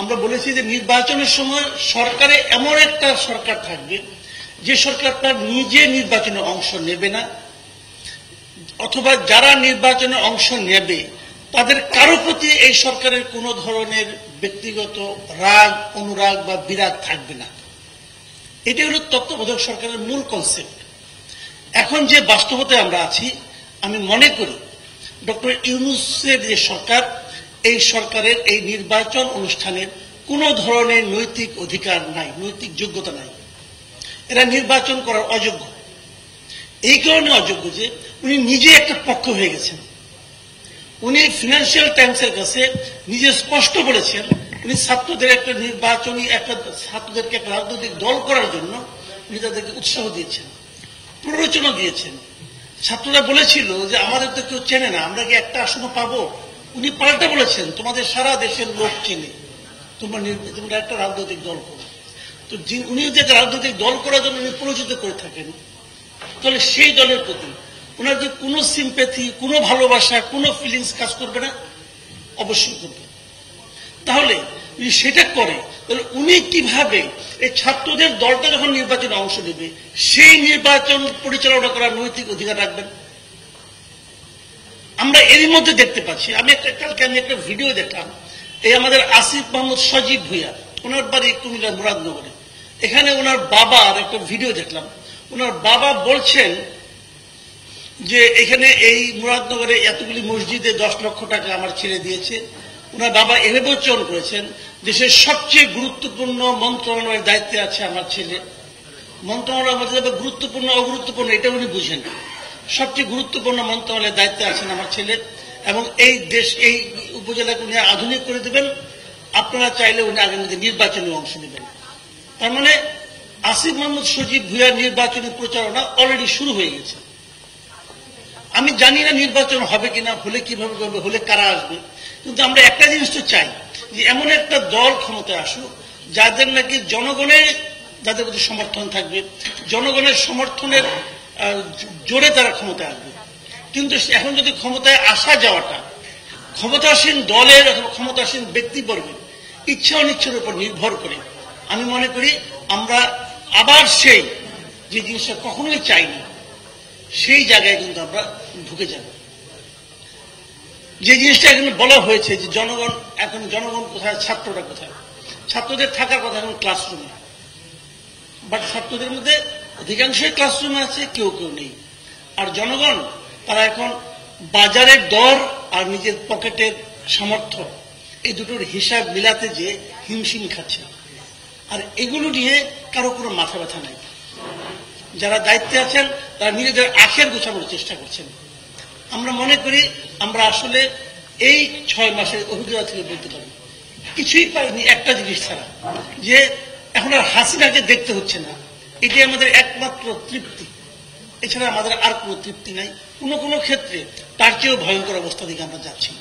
আমরা বলেছি যে নির্বাচনের সময় সরকারে এমন একটা সরকার থাকবে যে সরকার তার নিজে নির্বাচনে অংশ নেবে না, অথবা যারা নির্বাচনে অংশ নেবে তাদের কারো প্রতি এই সরকারের কোনো ধরনের ব্যক্তিগত রাগ, অনুরাগ বা বিরাগ থাকবে না। এটি হল তত্ত্বাবধায়ক সরকারের মূল কনসেপ্ট। এখন যে বাস্তবতায় আমরা আছি, আমি মনে করি ডক্টর ইউনূসের যে সরকার, এই সরকারের এই নির্বাচন অনুষ্ঠানের কোনো ধরনের নৈতিক অধিকার নাই, নৈতিক যোগ্যতা নাই। এরা নির্বাচন করার অযোগ্য। এই কারণে অযোগ্য যে উনি নিজে একটা পক্ষ হয়ে গেছেন। উনি ফিনান্সিয়াল টাইমসের কাছে নিজে স্পষ্ট বলেছেন উনি ছাত্রদের একটা ছাত্রদেরকে একটা রাজনৈতিক দল করার জন্য উনি তাদেরকে উৎসাহ দিয়েছেন, প্ররোচনা দিয়েছেন। ছাত্ররা বলেছিল যে আমাদের তো কেউ চেনে না, আমরা কি একটা আসনও পাবো? উনি পাল্টা বলেছেন তোমাদের সারা দেশের লোক চেনে, তোমরা একটা রাজনৈতিক দল করো। তো উনি যদি একটা রাজনৈতিক দল করার জন্য উনি প্ররোচিত করে থাকেন, তাহলে সেই দলের প্রতি ওনার যে কোনো সিম্প্যাথি, কোনো ভালোবাসা, কোনো ফিলিংস কাজ করবে না? অবশ্যই করবে। তাহলে যদি সেটা করে তাহলে উনি কিভাবে এই ছাত্রদের দলটা যখন নির্বাচনে অংশ নেবে সেই নির্বাচন পরিচালনা করার নৈতিক অধিকার রাখবেন? আমরা এরই মধ্যে দেখতে পাচ্ছি, কালকে আমি একটা ভিডিও দেখলাম, এই আমাদের আসিফ মোহাম্মদ সজীব ভুঁইয়া, ওনার বাড়ি কুমিল্লার মুরাদনগরে, এখানে ওনার বাবার একটা ভিডিও দেখলাম। ওনার বাবা বলছেন যে এখানে এই মুরাদনগরে এতগুলি মসজিদে 10 লক্ষ টাকা আমার ছেলে দিয়েছে। ওনার বাবা এভাবে উচ্চারণ করেছেন দেশের সবচেয়ে গুরুত্বপূর্ণ মন্ত্রণালয়ের দায়িত্বে আছে আমার ছেলে। মন্ত্রণালয়ের মধ্যে গুরুত্বপূর্ণ অগুরুত্বপূর্ণ এটা উনি বুঝেন। সবচেয়ে গুরুত্বপূর্ণ মন্ত্রণালয়ের দায়িত্বে আছেন আমার ছেলে, এবং এই উপজেলাকে উনি আধুনিক করে দেবেন। আপনারা চাইলে উনি আগামীতে নির্বাচনে অংশ নেবেন। তার মানে আসিফ মোহাম্মদ সজীব ভুঁইয়ার নির্বাচনী প্রচারণা অলরেডি শুরু হয়ে গেছে। আমি জানি না নির্বাচন হবে কিনা, হলে কিভাবে করবে, হলে কারা আসবে, কিন্তু আমরা একটা জিনিস তো চাই যে এমন একটা দল ক্ষমতায় আসুক যাদের নাকি যাদের প্রতি সমর্থন থাকবে, জনগণের সমর্থনের জোরে তারা ক্ষমতায় আসবে। কিন্তু এখন যদি ক্ষমতায় আসা যাওয়াটা ক্ষমতাসীন দলের অথবা ক্ষমতাসীন ব্যক্তিবর্গের ইচ্ছা অনিচ্ছার উপর নির্ভর করে, আমি মনে করি আমরা আবার সেই যে জিনিসটা কখনোই চাইনি সেই জায়গায় কিন্তু আমরা ঢুকে যাব। যে জিনিসটা এখানে বলা হয়েছে যে জনগণ কোথায়, ছাত্ররা কোথায়, ছাত্রদের থাকার কথা এখন ক্লাসরুমে, বাট ছাত্রদের মধ্যে অধিকাংশই ক্লাসরুমে আছে, কেউ কেউ নেই। আর জনগণ তারা এখন বাজারের দর আর নিজের পকেটের সামর্থ্য এই দুটোর হিসাব মিলাতে যে হিমশিম খাচ্ছে। আর এগুলো নিয়ে কারো কোনো মাথা ব্যথা নাই। যারা দায়িত্বে আছেন তারা নিজেদের আখের গোছানোর চেষ্টা করছেন। আমরা মনে করি আমরা আসলে এই 6 মাসের অভিজ্ঞতা থেকে বলতে পারি কিছুই পাইনি, একটা জিনিস ছাড়া, যে এখন আর হাসিনাকে দেখতে হচ্ছে না। এটি আমাদের একমাত্র তৃপ্তি, এছাড়া আমাদের আর কোনো তৃপ্তি নাই। কোনো ক্ষেত্রে তার চেয়েও ভয়ঙ্কর অবস্থা দিকে আমরা যাচ্ছি।